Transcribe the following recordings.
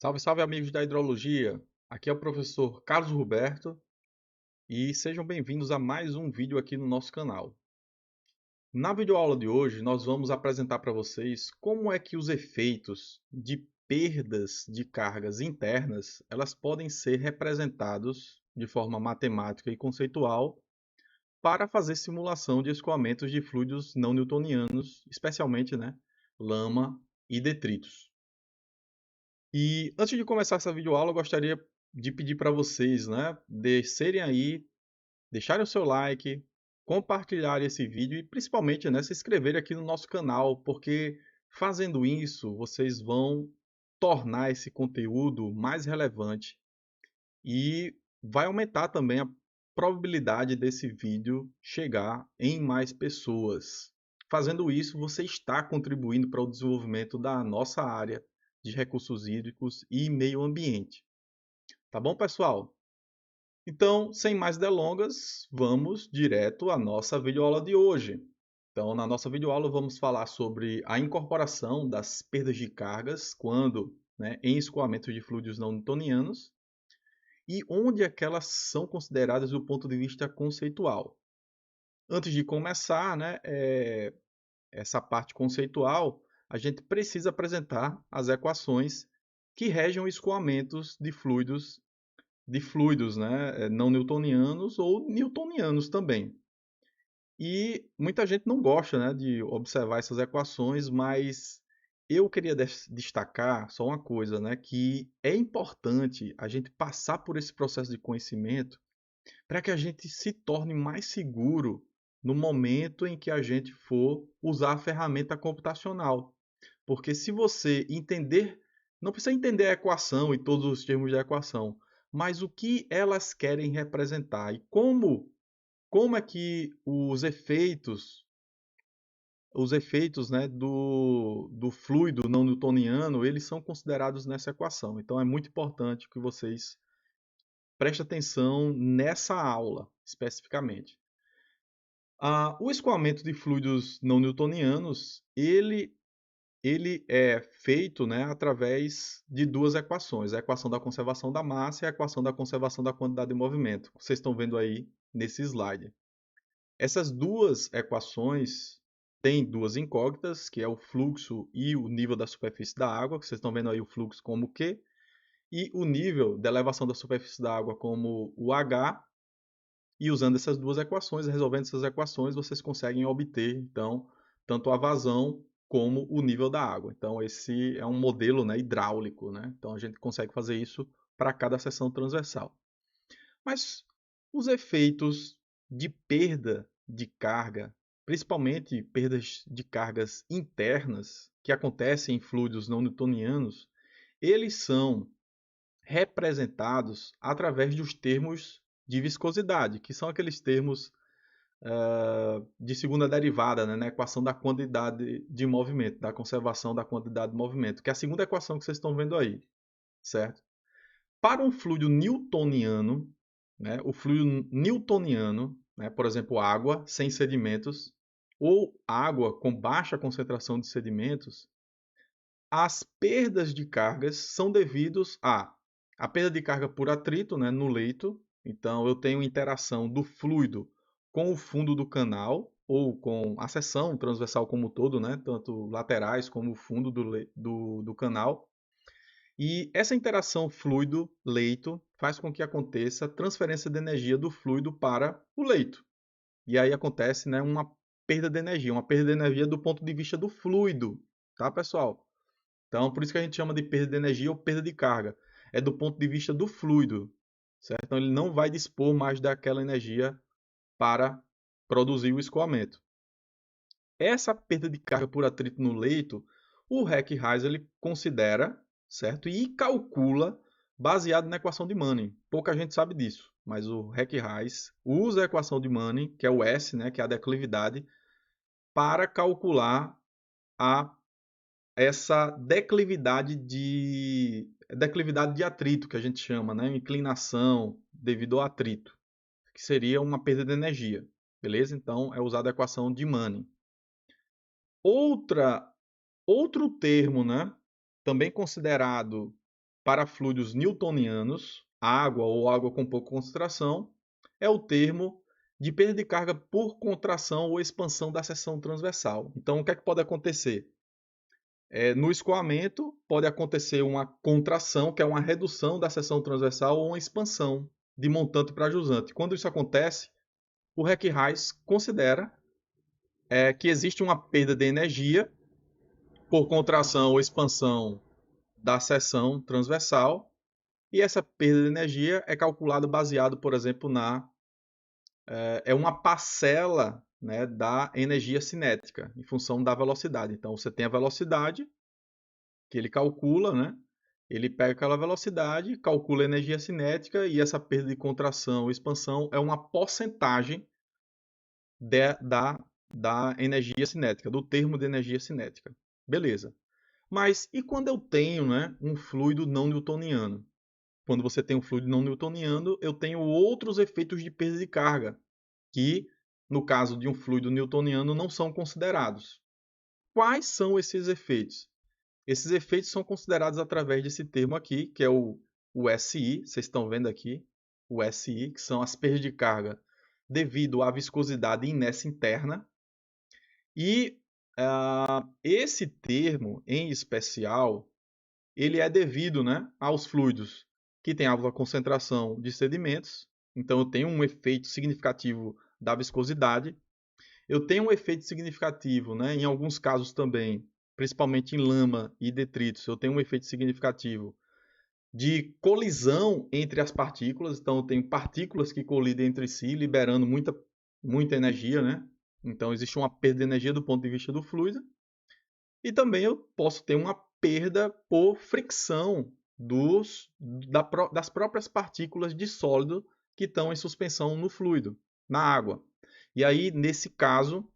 Salve, salve amigos da hidrologia! Aqui é o professor Carlos Roberto e sejam bem-vindos a mais um vídeo aqui no nosso canal. Na videoaula de hoje, nós vamos apresentar para vocês como é que os efeitos de perdas de cargas internas, elas podem ser representados de forma matemática e conceitual para fazer simulação de escoamentos de fluidos não newtonianos, especialmente, lama e detritos. E antes de começar essa videoaula, eu gostaria de pedir para vocês, descerem aí, deixarem o seu like, compartilharem esse vídeo e principalmente, se inscreverem aqui no nosso canal, porque fazendo isso, vocês vão tornar esse conteúdo mais relevante e vai aumentar também a probabilidade desse vídeo chegar em mais pessoas. Fazendo isso, você está contribuindo para o desenvolvimento da nossa área de recursos hídricos e meio ambiente. Tá bom, pessoal? Então, sem mais delongas, vamos direto à nossa videoaula de hoje. Então, na nossa videoaula, vamos falar sobre a incorporação das perdas de cargas quando, em escoamento de fluidos não newtonianos e onde é que elas são consideradas do ponto de vista conceitual. Antes de começar, essa parte conceitual, a gente precisa apresentar as equações que regem os escoamentos de fluidos, não newtonianos ou newtonianos também. E muita gente não gosta, de observar essas equações, mas eu queria destacar só uma coisa, que é importante a gente passar por esse processo de conhecimento para que a gente se torne mais seguro no momento em que a gente for usar a ferramenta computacional. Porque se você entender, não precisa entender a equação e todos os termos da equação, mas o que elas querem representar e como é que os efeitos, do fluido não newtoniano, eles são considerados nessa equação. Então é muito importante que vocês prestem atenção nessa aula, especificamente. O escoamento de fluidos não newtonianos, ele é feito, através de duas equações, a equação da conservação da massa e a equação da conservação da quantidade de movimento. Vocês estão vendo aí nesse slide. Essas duas equações têm duas incógnitas, que é o fluxo e o nível da superfície da água, que vocês estão vendo aí o fluxo como Q, e o nível da elevação da superfície da água como o H, e usando essas duas equações, resolvendo essas equações, vocês conseguem obter, então, tanto a vazão como o nível da água. Então, esse é um modelo, hidráulico, Então, a gente consegue fazer isso para cada seção transversal. Mas os efeitos de perda de carga, principalmente perdas de cargas internas, que acontecem em fluidos não newtonianos, eles são representados através dos termos de viscosidade, que são aqueles termos de segunda derivada, na equação da quantidade de movimento, da conservação da quantidade de movimento, que é a segunda equação que vocês estão vendo aí, certo? Para um fluido newtoniano, o fluido newtoniano, por exemplo, água sem sedimentos, ou água com baixa concentração de sedimentos, as perdas de cargas são devidos a perda de carga por atrito, no leito. Então, eu tenho interação do fluido com o fundo do canal ou com a seção transversal como um todo, tanto laterais como o fundo do canal. E essa interação fluido-leito faz com que aconteça a transferência de energia do fluido para o leito. E aí acontece, uma perda de energia do ponto de vista do fluido, tá, pessoal? Então, por isso que a gente chama de perda de energia ou perda de carga. É do ponto de vista do fluido, certo? Então, ele não vai dispor mais daquela energia para produzir o escoamento. Essa perda de carga por atrito no leito, o Reich-Reis ele considera, certo? E calcula baseado na equação de Manning. Pouca gente sabe disso, mas o Reich-Reis usa a equação de Manning, que é o S, que é a declividade, para calcular essa declividade de atrito, que a gente chama, inclinação devido ao atrito, que seria uma perda de energia, beleza? Então, é usada a equação de Manning. Outro termo, também considerado para fluidos newtonianos, água ou água com pouca concentração, é o termo de perda de carga por contração ou expansão da seção transversal. Então, o que é que pode acontecer? No escoamento, pode acontecer uma contração, que é uma redução da seção transversal, ou uma expansão de montante para jusante. Quando isso acontece, o REC-RAIS considera que existe uma perda de energia por contração ou expansão da seção transversal, e essa perda de energia é calculada baseado, por exemplo, é uma parcela, né, da energia cinética, em função da velocidade. Então, você tem a velocidade, que ele calcula, né? Ele pega aquela velocidade, calcula a energia cinética, e essa perda de contração ou expansão é uma porcentagem da energia cinética, do termo de energia cinética. Beleza. Mas e quando eu tenho, né, um fluido não newtoniano? Quando você tem um fluido não newtoniano, eu tenho outros efeitos de perda de carga, que, no caso de um fluido newtoniano, não são considerados. Quais são esses efeitos? Esses efeitos são considerados através desse termo aqui, que é o SI, vocês estão vendo aqui, o SI, que são as perdas de carga devido à viscosidade e inércia interna. E esse termo, em especial, ele é devido, né, aos fluidos que têm alta concentração de sedimentos. Então, eu tenho um efeito significativo da viscosidade. Eu tenho um efeito significativo, né, em alguns casos também, principalmente em lama e detritos, eu tenho um efeito significativo de colisão entre as partículas. Então, eu tenho partículas que colidem entre si, liberando muita energia, né? Então, existe uma perda de energia do ponto de vista do fluido. E também eu posso ter uma perda por fricção das próprias partículas de sólido que estão em suspensão no fluido, na água. E aí, nesse caso,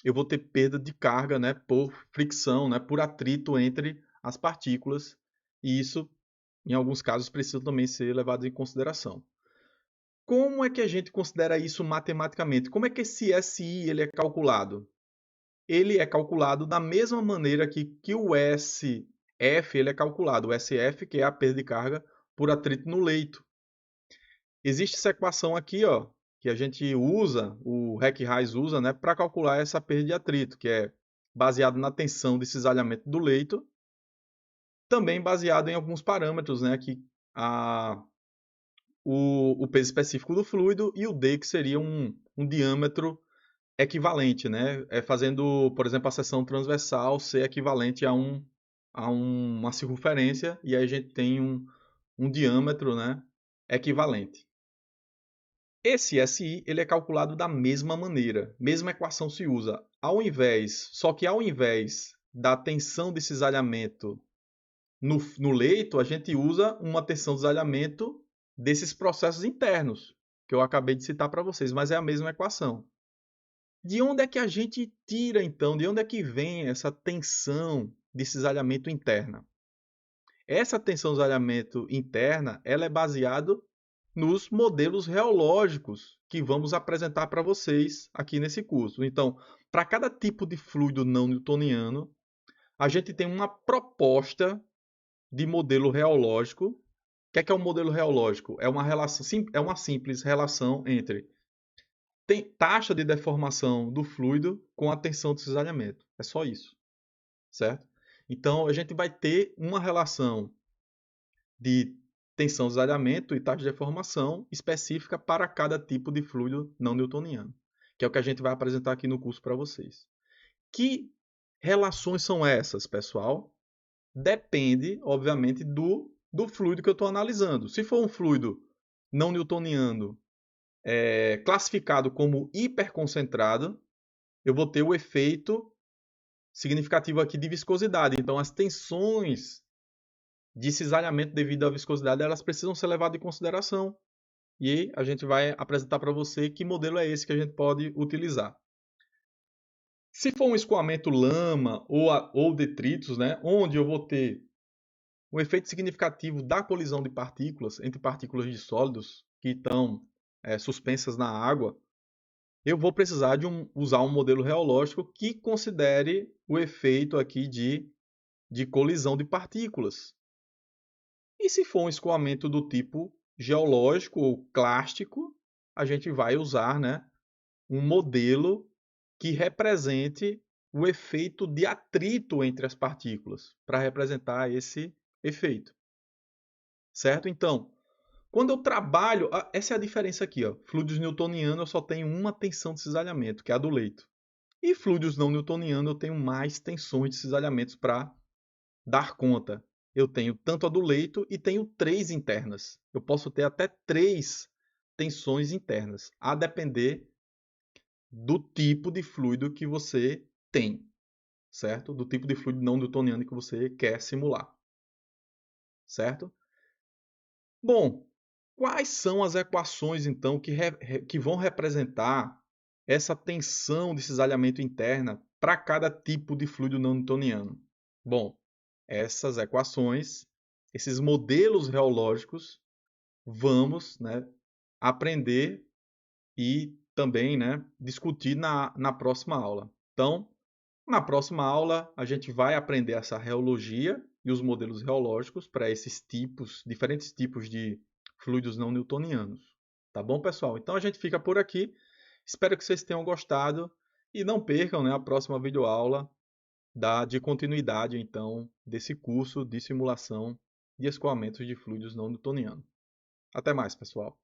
eu vou ter perda de carga, né, por fricção, né, por atrito entre as partículas. E isso, em alguns casos, precisa também ser levado em consideração. Como é que a gente considera isso matematicamente? Como é que esse SI ele é calculado? Ele é calculado da mesma maneira que o SF ele é calculado. O SF, que é a perda de carga por atrito no leito. Existe essa equação aqui, ó, que a gente usa, o REC-RAIS usa, né, para calcular essa perda de atrito, que é baseado na tensão de cisalhamento do leito, também baseado em alguns parâmetros, né, que o peso específico do fluido e o D, que seria um diâmetro equivalente, né, fazendo, por exemplo, a seção transversal ser equivalente a uma circunferência, e aí a gente tem um diâmetro, né, equivalente. Esse SI ele é calculado da mesma maneira, mesma equação se usa. Só que ao invés da tensão de cisalhamento no leito, a gente usa uma tensão de cisalhamento desses processos internos, que eu acabei de citar para vocês, mas é a mesma equação. De onde é que a gente tira, então, de onde é que vem essa tensão de cisalhamento interna? Essa tensão de cisalhamento interna ela é baseada nos modelos reológicos que vamos apresentar para vocês aqui nesse curso. Então, para cada tipo de fluido não newtoniano, a gente tem uma proposta de modelo reológico. O que é o modelo reológico? É uma simples relação entre taxa de deformação do fluido com a tensão de cisalhamento. É só isso, certo? Então, a gente vai ter uma relação de tensão de cisalhamento e taxa de deformação específica para cada tipo de fluido não newtoniano, que é o que a gente vai apresentar aqui no curso para vocês. Que relações são essas, pessoal? Depende, obviamente, do fluido que eu estou analisando. Se for um fluido não newtoniano classificado como hiperconcentrado, eu vou ter o efeito significativo aqui de viscosidade. Então, as tensões de cisalhamento devido à viscosidade, elas precisam ser levadas em consideração. E a gente vai apresentar para você que modelo é esse que a gente pode utilizar. Se for um escoamento lama ou detritos, né, onde eu vou ter um efeito significativo da colisão de partículas entre partículas de sólidos que estão suspensas na água, eu vou precisar usar um modelo reológico que considere o efeito aqui de colisão de partículas. E se for um escoamento do tipo geológico ou clástico, a gente vai usar, né, um modelo que represente o efeito de atrito entre as partículas, para representar esse efeito. Certo? Então, quando eu trabalho, essa é a diferença aqui, ó. Fluidos newtonianos eu só tenho uma tensão de cisalhamento, que é a do leito. E fluidos não newtonianos eu tenho mais tensões de cisalhamentos para dar conta. Eu tenho tanto a do leito e tenho 3 internas. Eu posso ter até 3 tensões internas, a depender do tipo de fluido que você tem, certo? Do tipo de fluido não newtoniano que você quer simular, certo? Bom, quais são as equações então que vão representar essa tensão de cisalhamento interna para cada tipo de fluido não newtoniano? Bom, essas equações, esses modelos reológicos, vamos, né, aprender e também, né, discutir na próxima aula. Então, na próxima aula, a gente vai aprender essa reologia e os modelos reológicos para esses tipos, diferentes tipos de fluidos não newtonianos. Tá bom, pessoal? Então a gente fica por aqui. Espero que vocês tenham gostado e não percam, né, a próxima videoaula de continuidade, então, desse curso de simulação de escoamentos de fluidos não newtonianos. Até mais, pessoal!